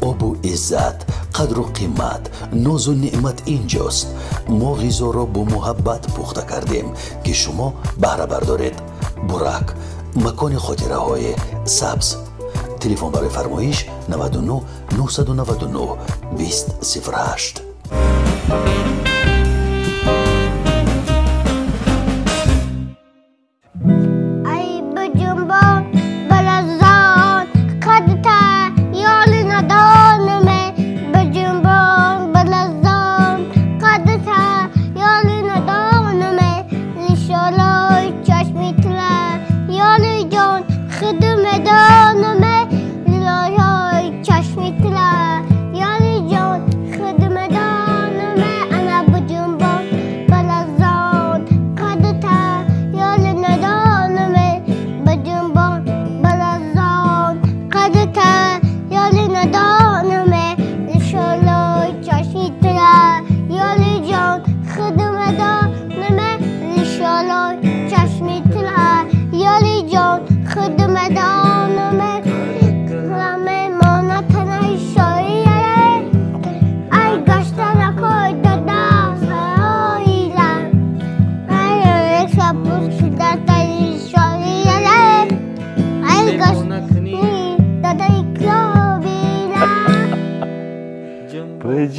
آب و عزت، قدر و قیمت، ناز و نعمت اینجاست. ما غذا را با محبت پخته کردیم که شما بهره بردارید. برک، مکان خاطره های سبز. تلفن برای فرمایش 99 999 2008.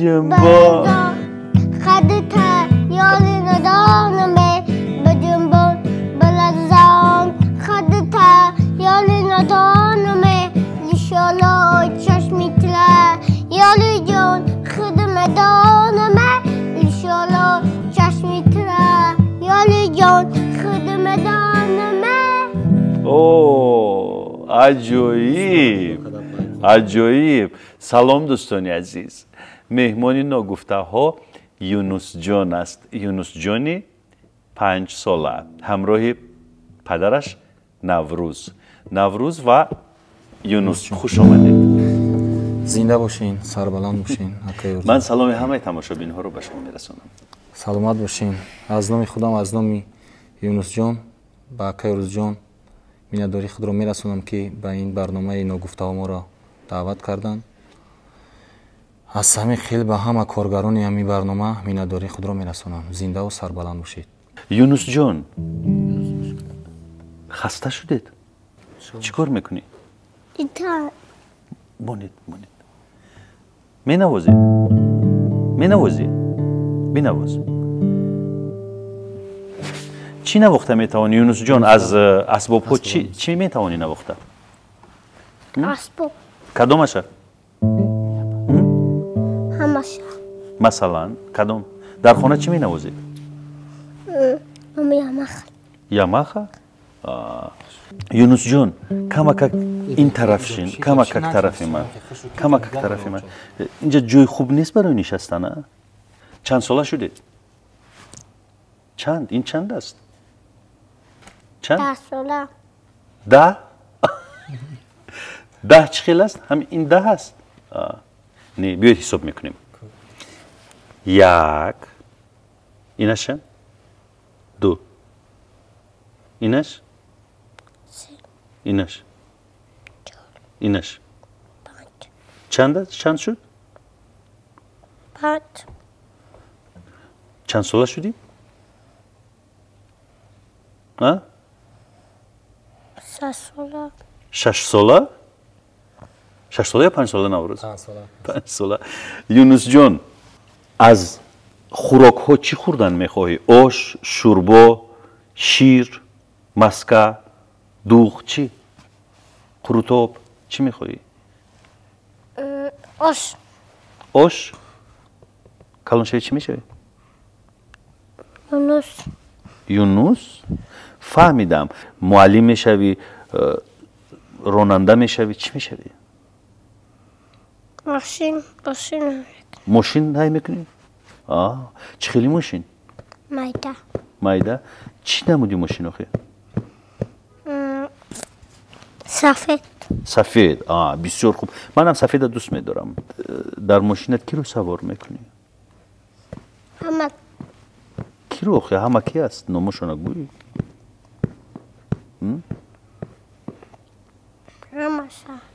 جنبا خدت یال ندانمه به جنبا بلزان خدت یال ندانمه لیشالا چشمی تلا یالی جان خدم دانمه لیشالا چشمی تلا یالی جان خدم دانمه. اوه عجایب. سلام دوستان عزیز. مهمان ناگفته ها یونس جان است. یونس جانی 5 ساله همراه پدرش نوروز و یونس. خوش آمدید. زنده باشین، سربلند باشین. من سلام همه تماشابین ها رو به شما میرسونم. سلامت باشین. از نام خودم، از نام یونس جان با اکایروز جان مینداری خود رو میرسونم که به این برنامه ناگفته ها ما را دعوت کردن. از همه خیلی به همه کارگران همین برنامه مینداری خود رو میرسونم. زنده و سربلند باشید. یونس جان خسته شدید؟ چی کار میکنی؟ مونید مینوازی بینواز. چی نواخته میتوانی یونس جان؟ از اسباب ها چی میتوانی نواخته؟ اسباب کدومشه؟ همشه. مثلا کدوم؟ در خانه چی مینوازی؟ یمخه. یونس جان کمک این طرف شین، کمک طرف من. اینجا جای خوب نیست برای نشستن. چند ساله شده؟ این چند است؟ 10 ساله. 10 10 چه خیلی است؟ همین این 10 است. نه بیاید حساب میکنیم. 1 اینش 2 اینش 3 اینش 4 اینش 5 چند شد؟ 5. چند ساله شدی؟ 6 ساله. 6 ساله؟ 6 ساله یا 5 ساله نوروز؟ 5 ساله. یونس جان از خوراک ها چی خوردن میخواهی؟ آش، شوربا، شیر، مسکه، دوغ، چی؟ قروتاب چی میخواهی؟ آش. کلان شوی چی میشه؟ یونس. فهمیدم. معلم میشوی، راننده میشوی، چی میشوی؟ ماشین های میکنی؟ چه خیلی ماشین؟ مایده. چی نمودی ماشین آخه؟ سفید. بسیار خوب. منم سفید دوست میدارم. در ماشینت کی رو سوار میکنی؟ کی رو آخه؟ همه کی است؟ نامشون گویی؟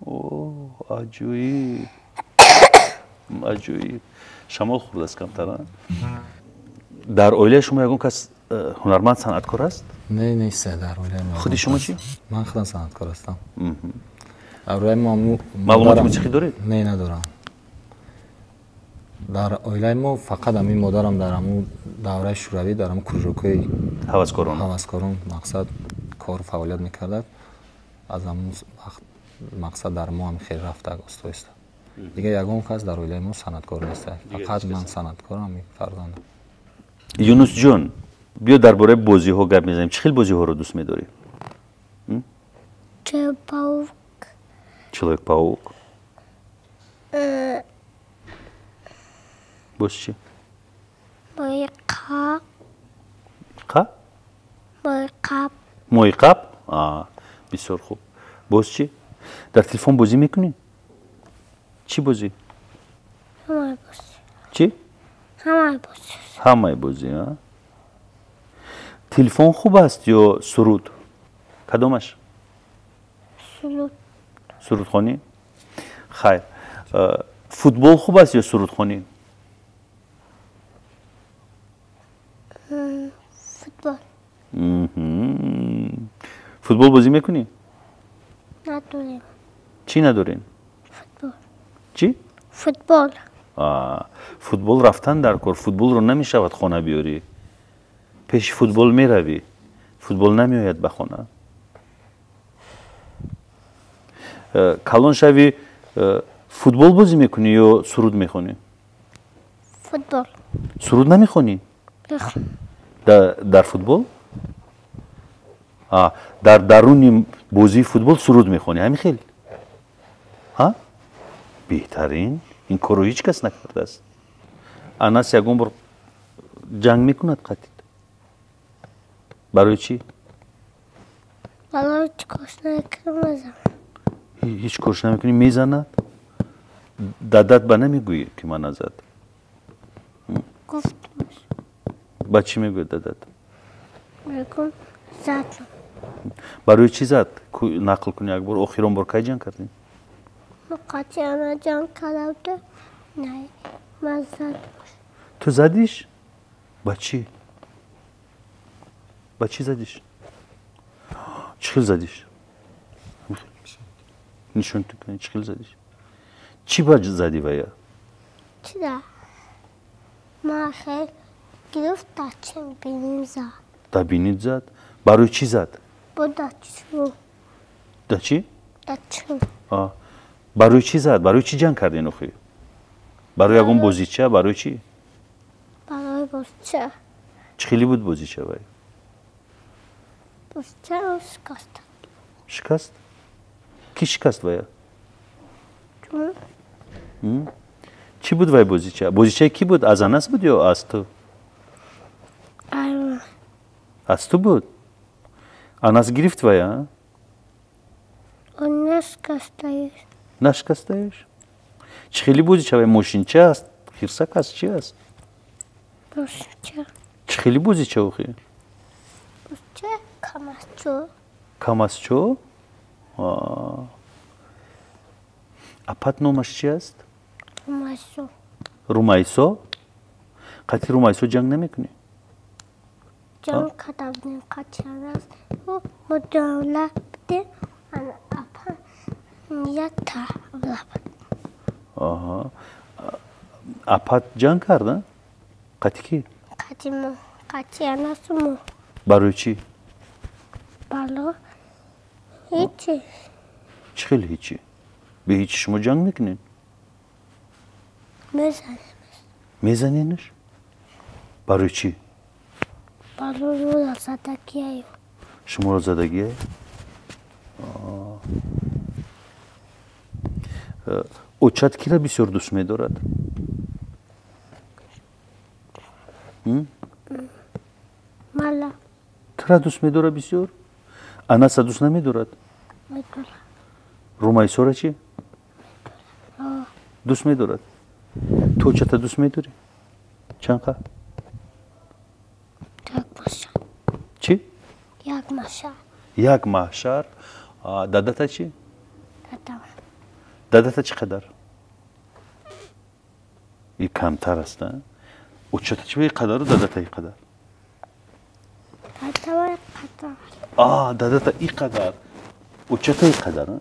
اوه عجیب عجیب شمال خورده است کمتر. در اویله شما یکون کس هنرمند صنعتکار است؟ نه نیست در اویله ما. خودی شما چی؟ من خودم صنعتکار هستم. اویله ما معلومات موسیقی دارید؟ نه ندارم. در اویله ما فقط همین مادرم در همون دوره شوروی در همون کروژوکای هوسکاران مقصد کار فعالیت میکردد. از همون مقصد در ما هم خیلی رفته استاد است. دیگه یگان کس در اویله ما صنعتکار نیست. فقط من صنعتکارم می فرزندم. یونس جون بیا درباره بازی ها گپ میزنیم. چه خیلی بازی ها رو دوست می‌داری؟ Человек-паук. Человек-паук. باز چی؟ Майка. قا؟ Майка. مویقب؟ بسیار خوب. باز چی؟ در تلفن بازی میکنی؟ چی بازی؟ همه بازی. چی؟ همه بازی. همه بازی ها؟ تلفن خوب است یا سرود؟ کدامش؟ سرود. سرودخوانی؟ خیر. فوتبال خوب است یا سرودخوانی؟ فوتبال. فوتبال بازی میکنی؟ نداریم. چی ندارین؟ فوتبال. چی؟ فوتبال. فوتبال رفتن در کار. فوتبال رو نمیشود خانه بیاری. پیش فوتبال میروی. فوتبال نمیآید به خانه. کلان شوی فوتبال بازی میکنی یا سرود میخونی؟ فوتبال. سرود نمیخونی؟ در فوتبال؟ در درون بازی فوتبال سرود میخونی. همین خیلی. ها؟ بهترین. این کارو هیچ کس نکرده است. انس یگون بار جنگ میکند قتیل. برای چی؟ برای هیچ کارش نمیکنم میزنم. هیچ کارش نمیکنی میزند؟ دادت به نمیگویی که من نزد؟ گفتمش. با چی میگوی دادت؟ میگم زدم. برای چی زد؟ نقل کنی یک بار. آخرین بار کی جنگ کردین؟ قاطیانه جنگ کرده. نه من زدم. تو زدیش؟ با چی؟ با چی زدیش؟ چخیل زدیش؟ نشون تو کنی چخیل زدیش؟ چی با زدی ویا؟ چی ده؟ من خیلی گرفت دچم بینیم زد. دا بینید زد؟ برای چی زد؟ با دچم. دا چی؟ دچم. برای چی زد؟ برای چی جنگ کردین اخی؟ برای یگون بازیچه؟ برای چی؟ برای بازیچه. چخیلی بود بازیچه ویا؟ بازیچه رو شکست. شکست؟ کی شکست ویا؟ چون؟ چی بود وای بازیچه؟ بازیچه کی بود؟ از انس بود یا از تو؟ ایوه. از تو بود؟ انس گرفت ویا؟ اون نشکستهش. نشکستهش؟ چخیلی بازیچه وای ماشینچه است؟ خیرسک است چی است؟ بازیچه. چخیلی بازیچه اخی؟ بازیچه کماسچو. کماسچو؟ اپت نامش چی است؟ رومایسو. رومایسو؟ قطعی رومایسو جنگ نمیکنی؟ جنگ کردم نیم قطعی است. و مداوله بده. انا اپا نیت تا اپت جنگ کردن؟ قطعی کی؟ قطعی اناسمو. برای چی؟ بالا هیچی. چی خیلی هیچی؟ به هیچی شما جنگ میکنین؟ میزنیم. میزنینش؟ برای چی؟ بالا رو زدگیه. شما رو زدگیه؟ اوچت کی را بسیار دوست می‌دارد؟ مالا. تو را دوست می‌دارد بسیار؟ انس را دوست نمی‌دارد؟ میدونم. رومایسو را چی؟ دوست می‌دارد؟ تو اوچت دوست می‌داری؟ چند قدر؟ یک محشر. چی؟ یک محشر. یک محشر. دادت چی؟ دادم. دادت چقدر؟ این کمتر است نه؟ اوچت چی به قدر و دادت ای قدر؟ دادت ای قدر اوچت ای قدر نه؟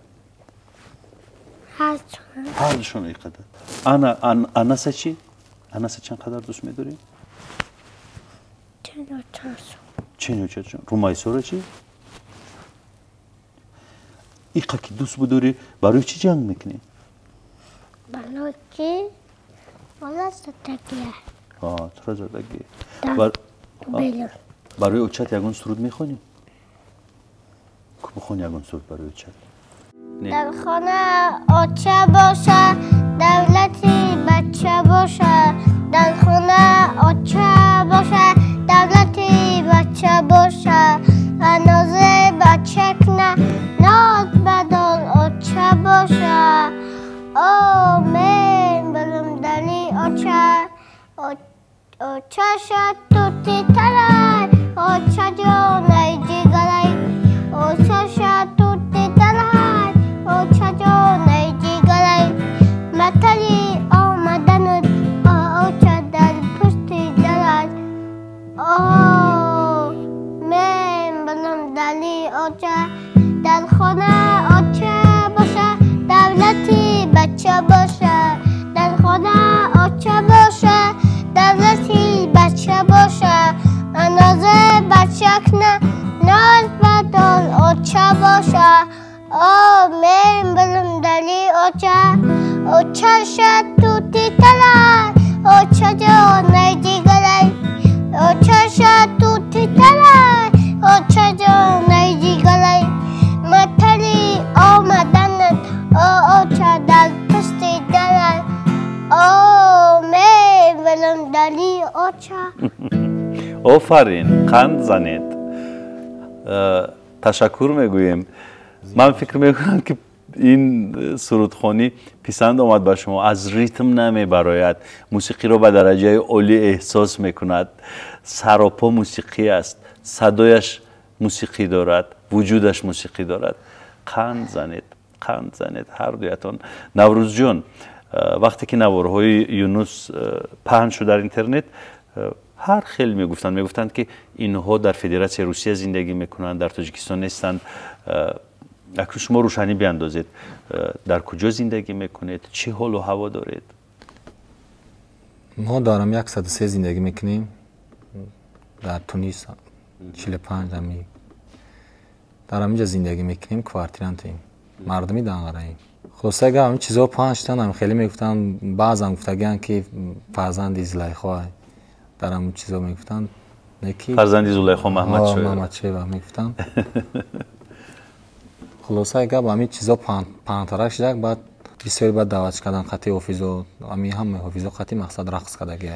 هر شون ای قدر انسه چی؟ انسه چند قدر دوست میداری؟ چین و چون رومای سوره چی؟ ای که دوست بداری برای چی جنگ میکنی؟ برای چی؟ والا زدگیه چرا زدگی؟ بله برای اوچت یگون سرود میخونی؟ که بخون یگون سرود برای اوچت در خانه آچه باشه دولتی بچه باشه در خانه آچه باشه دولتی بچه باشه انازه بچه کنه ناز بدال آچه باشه آمین بلوم دلی آچه آچه شد توتی تلای آچه جانه جیگلای آچه شد توتی تلای آچه جانه جیگلای متلی آمدند آچه در پشتی دلای آمین بلوم دلی آچه در خانه آچه باشه دولتی بچه باشه در خانه آچه باشه دولتی بچه باشه انازه بچه کنه ناز بدال آچه باشه آمین بلوم دلی آچه شد توتی تلای آچه جانه جیگلای آچه شد توتی تلای آچه جانه جیگلای متلی آمدند آچه در پشتی دلای آمین بلوم دلی آچه آفرین قند زنید تشکر میگویم من فکر میکنم که این سرودخوانی پسند آمد به شما از ریتم نمیبراید موسیقی رو به درجه عالی احساس میکند سراپا موسیقی است صدایش موسیقی دارد وجودش موسیقی دارد قند زنید هر دویتان نوروز جان وقتی که نوارهای یونس پهن شد در اینترنت هر خیلی میگفتند که اینها در فدراسیون روسیه زندگی میکنند در تاجیکستان نیستند اکنون شما روشنی بیاندازید در کجا زندگی میکنید چه حال و هوا دارید ما در 103 زندگی میکنیم در تونس 45 همی در همینجا زندگی میکنیم کوارتیرانتیم مردمی دنگراییم خلاصه اگه همین چیزا پنج تن هم خیلی میگفتن بعضا گفتگن که فرزند زلیخا در همون چیزا میگفتن فرزند زلیخا محمد شوی میگفتن خلاصه اگه همین چیزا پنج شده بعد بسیار بعد دعوت کردن خطی حافظو همین هم حافظو خطی مقصد رقص کردگی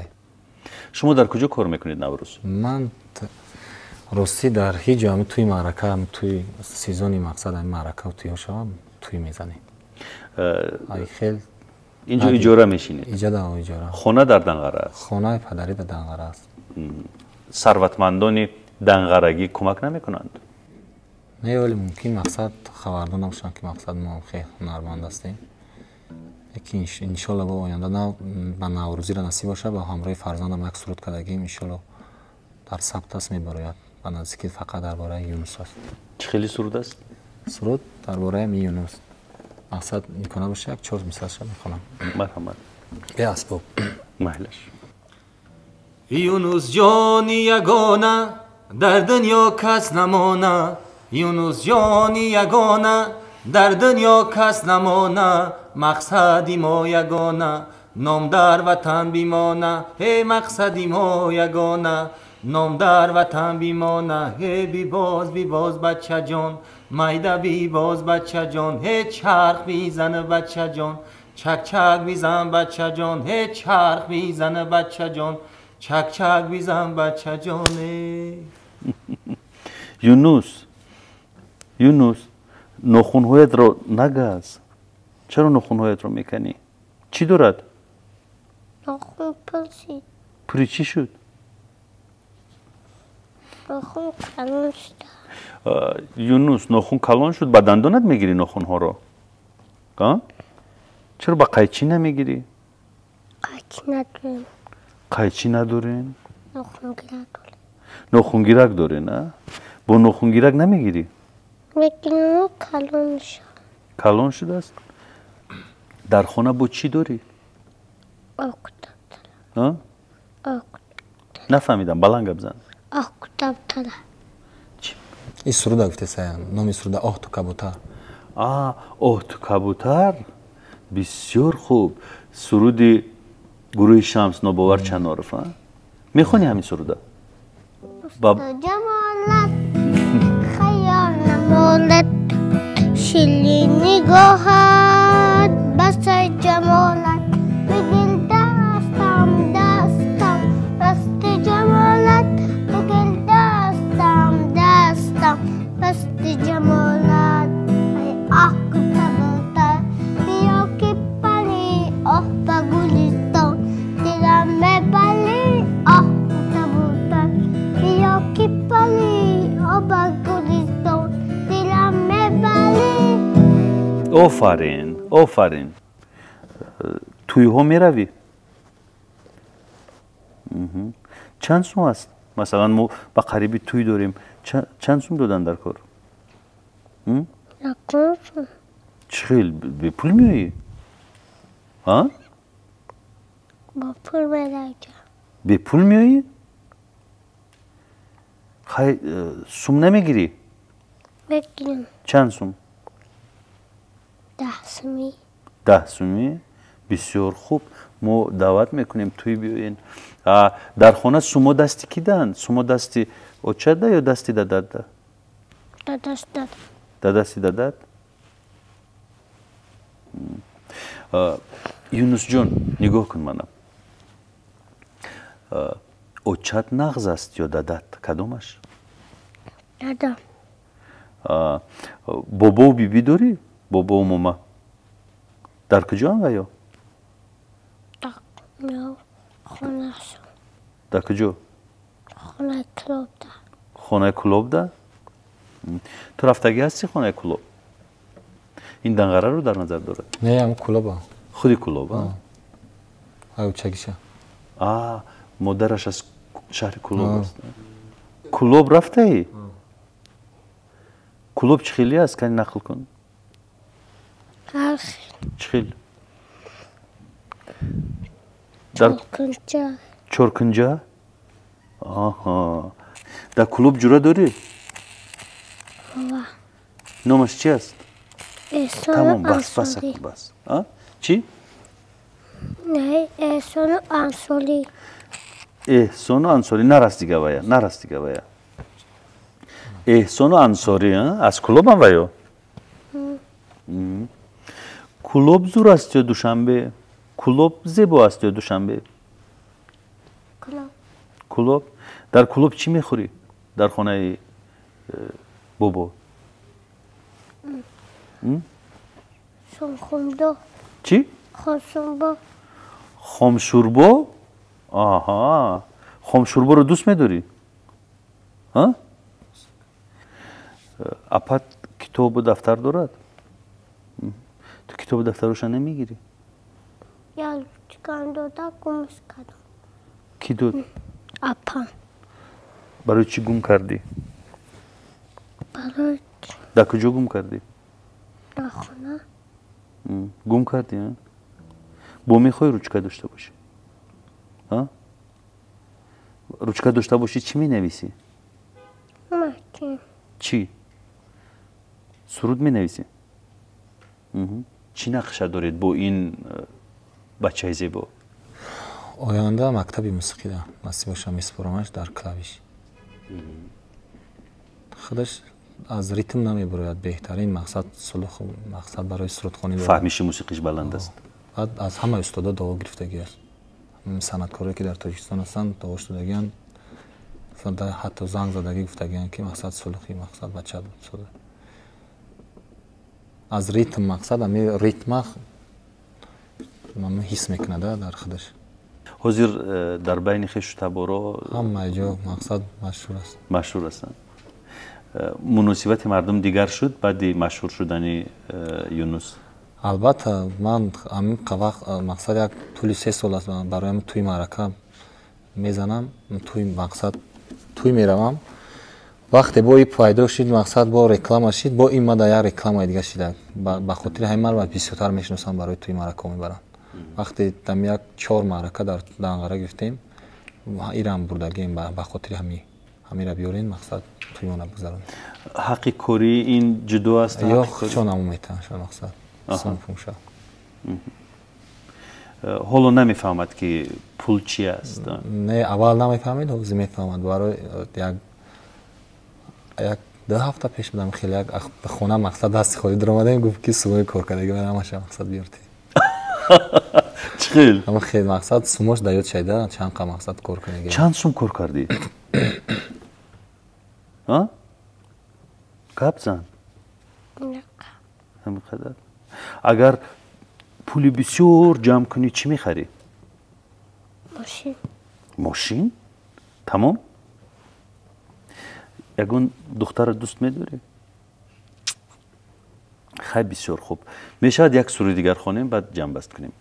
شما در کجا کار میکنید نوروز؟ من راستی در هیچ جا توی معرکه توی سیزونی مقصد این معرکه و توی شما توی میزنیم خیلی اینجا اجاره میشینید؟ اینجا در اجاره خونه در دنقره است؟ خونه پدری در دنقره است ثروتمندان دنقرگی کمک نمیکنند؟ نه ولی ممکن مقصد خبردار نباشن که مقصد ما خیلی هنرمند هستیم یکی انشالله با آینده نه به نوروزی را نصیب باشه با همراه فرزندم یک سرود کردگیم انشالله در ثبت است میبراید و نزدیکی فقط درباره یونس است. چه خیلی سرود است؟ سرود درباره یونس مقصد میکنه باشه یک 4 مثالش میخونم. مرحمت. بیا اسباب. محلش. یونس جانی یگانه در دنیا کس نمانه یونس جانی یگانه در دنیا کس نمانه مقصدی ما یگانه نام در وطن بیمانه هی مقصدی ما یگانه نام در وطن بیمانه هی بی باز بچه جان میده بی باز بچه جان هی چرخ بیزنه بچه جان چک بیزن بچه جان هی چرخ بیزنه بچه جان چک بیزن بچه جانه. یونس ناخونهایت رو نگز. چرا ناخونهایت رو میکنی؟ چی دارد؟ ناخون پرسید. پری چی شد؟ ناخون کلان شد. یونس ناخون کلان شد با دندانت میگیری ناخونها رو؟ چرا با قیچی نمیگیری؟ قیچی نداریم. قیچی ندارین؟ ناخونگیرک داریم. ناخونگیرک داره نه؟ با ناخونگیرک نمیگیری؟ میگیریم و کلون شد. کلون شده است؟ در خانه با چی داری؟ آه کتاب دارم. ها؟ نفهمیدم بلند بزن. آه کتاب دارم. این سروده گفته سایه نامی سروده آه تو کبوتر. آه تو کبوتر؟ بسیار خوب. سرودی گروه شمس نوباور چند عارف ها؟ میخونی همین سروده؟ جمالت خیال نمالت شیلی نگاهت بس جمالت بگل دستم بست جمالت بگل دستم بست جمالت ای آه کتابتر بیا که پری آه بگولیستان دلم مبلی آه کتابتر بیا که پری آه بگولیستان دلم مبلی. آفرین توی ها میروی؟ چند سوم است؟ مثلا ما با قریبی توی داریم چند سوم دادن در کار؟ نکنم چخیل به پول میایی؟ ها؟ با پول میرگم. به پول میایی؟ سوم نمیگیری؟ بگیریم چند سوم؟ 10 سومی. 10 سومی؟ بسیار خوب. ما دعوت میکنیم توی بیاین. در خانه سومو دستی کی دن؟ سومو دستی اوچه ده یا دستی دادت ده؟ داداش داد. دستی دادت؟ یونس جون نگاه کن منم. اوچت نغز است یا دادت؟ کدومش؟ دادم. بابا و بیبی داری؟ بابا و ماما در کجا هم یا؟ در خونه شون. در کجا؟ خونه کلوب ده. خونه کلوب ده؟ تو رفتگی هستی خونه کلوب؟ این دنگره رو در نظر داره؟ نه هم کلوب خودی کلوب ها؟ او چگیشه مادرش از شهر کلوب است. کلوب رفته ای؟ کلوب چه خیلی است؟ کنی نقل کن. هر خیلی. چه خیلی؟ چرکنجا. چرکنجا؟ آها. در کلوب جورا داری؟ نامش چی است؟ احسان انصاری. بس. چی؟ نه احسان انصاری. احسان انصاری نرست دیگه بایا. احسان انصاری از کلوب هم بایا؟ کلوب زور است یا دوشنبه؟ کلوب زیبا است یا دوشنبه؟ کلوب. در کلوب چی میخوری؟ در خانه بابا؟ خمشوربا. چی؟ خمشوربا. خمشوربا؟ آها. خمشوربا رو دوست میداری؟ ها؟ اپت کتاب و دفتر دارد؟ تو کتاب و دفترش نمیگیری؟ یا چکان داده گمش کردم. کی داد؟ اپم. برای چی گم کردی؟ برای در کجا گم کردی؟ در خونه. گم کردی ها؟ با میخوای روچکه داشته باشی؟ ها؟ روچکه داشته باشی چی می نویسی؟ چی؟ سرود می نویسی؟ چی نقشه دارید با این بچه زیبا؟ آینده مکتبی موسیقی ده نصیب باشم میسپرمش در کلاویش. خودش از ریتم نمیبراید. بهترین مقصد سلوخ مقصد برای سرودخوانی داره. فهمیش موسیقیش بلند است. بعد از همه استادا دعا گرفتگی است. صنعتکارایی که در تاجیکستان هستند دعا شدگیان حتی زنگ زدگی گفتگیان که مقصد سلوخی مقصد بچه بود. از ریتم مقصد همی ریتم من حس میکنه در خودش. حضور در بین خویش تبارا همه جا مقصد مشهور است. مناسبت مردم دیگر شد بعد مشهور شدن یونس. البته من همین وقت مقصد یک طول 3 سال است برایم توی معرکه میزنم توی مقصد توی میروم وقتی با این پیدا شد مقصد با رکلام شد با این ماده یک رکلام دیگه شد به خاطر همین من بیشتر میشناسم برای توی معرکه میبرم وقتی دم یک 4 معرکه در دانقره گفتیم ایران بردگیم به خاطر همین را بیارین مقصد توی اون بگذارن حقی کوری این جدو است یا چون همون میتونن مقصد سن فونشا حالا نمیفهمد که پول چی است نه اول نمیفهمید حوزی میفهمد برای یک 2 هفته پیش بودم خیلی یک خونه مقصد دست خودی در اومدم گفت که سومه کار کرده من همش مقصد بیارتی چخیل اما خیلی مقصد سومش دایود شده چند قم مقصد کار کنه چند سوم کار کردی ها گپ زن همینقدر اگر پولی بسیار جمع کنی چی میخری ماشین تمام یگون دختر دوست میداری خیلی بسیار خوب میشود یک سوری دیگر خوانیم بعد جمع بست کنیم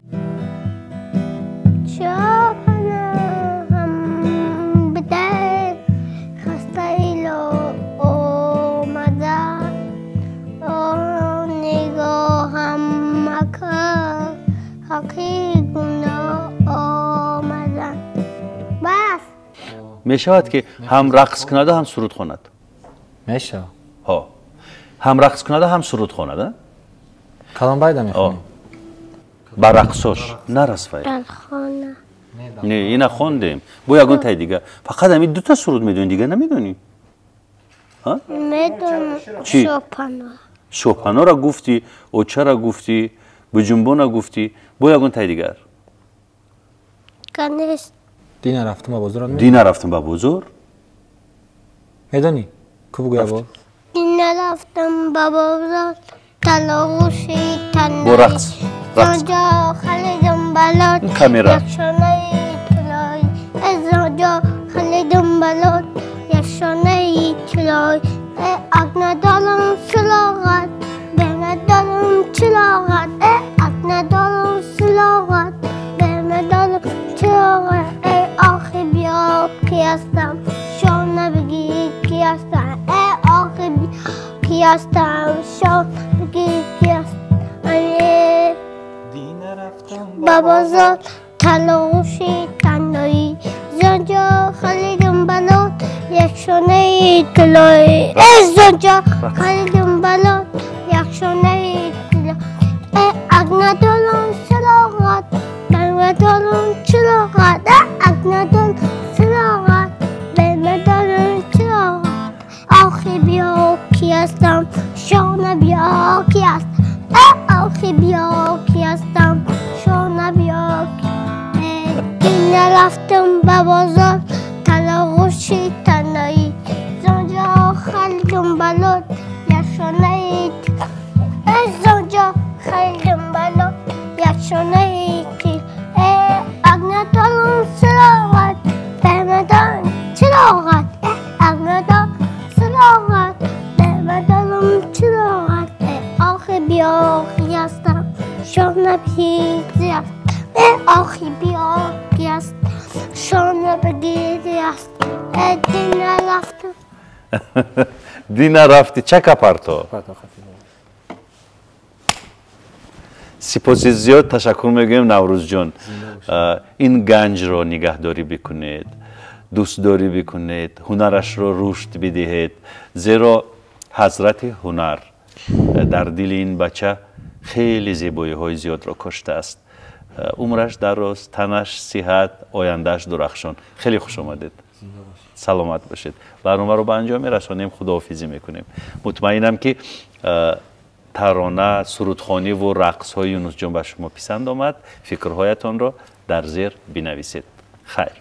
میشود که هم رقص کننده هم سرود خواند میشه ها هم رقص کننده هم سرود خواند کلام باید میخونی با رقصاش نرس فاید در خانه نه اینا خوندیم با یگون تای دیگه فقط همین 2 تا سرود میدونی دیگه نمیدونی ها میدونم چی؟ شوپانا را گفتی اوچه را گفتی بجنبون را گفتی با یگون تای دیگر کنیست دین رفتم با بزرگ دین رفتم با بزرگ میدونی کو بگو یبار دین رفتم با بزرگ تلاغوشی تنهایی با رقص زنجا خلیدم بلاد کامیرا یکشانه طلایی از زنجا خلیدم بلاد یکشانه طلایی اگنه دارم سلاغت بینه دارم چلاغت اگنه دارم سلاغت بینه دارم چلاغت آخی بیا کی هستم شانه بگی کی هستم آخی بیا کی هستم شانه بگی کی هستم بابازاد تلاغوشی تنهایی زنجا خلیدم بلاد یکشانه طلایی زنجا خلیدم بلاد یکشانه طلایی اگنه دارم سلاغت بینه دارم چلاغت اگنه دارم سلاغت بینه دارم چلاغت آخی بیا کی هستم شانه بیا کی هستم آخی بیا کی هستم شانه بیا دین رفتم به بازار تلاغوشی تنهایی زنجا خلیدم بلاد یکشانه زنجا خلیدم بلاد یکشانه اگنه دارم سلاغت بینه دارم چلاغت اگنه دارم سلاغت بینه دارم چلاغت آخی بیا کی هستم شانه بگیری است آخی بیا کی است شانه بگیری است دین رفتم دین رفتی چه کپارتو سپاسی زیاد تشکر میگویم نوروز جان این گنج رو نگهداری بکنید دوست داری بکنید هنرش رو رشد بدهید زیرا حضرت هنر در دل این بچه خیلی زیبایی های زیاد را کشته است عمرش دراز تنش صحت آیندهش درخشان خیلی خوش آمدید سلامت باشید برنامه رو به انجام میرسانیم خداحافظی میکنیم مطمئنم که ترانه سرودخوانی و رقص های یونس جان به شما پسند آمد فکرهایتان را در زیر بنویسید خیر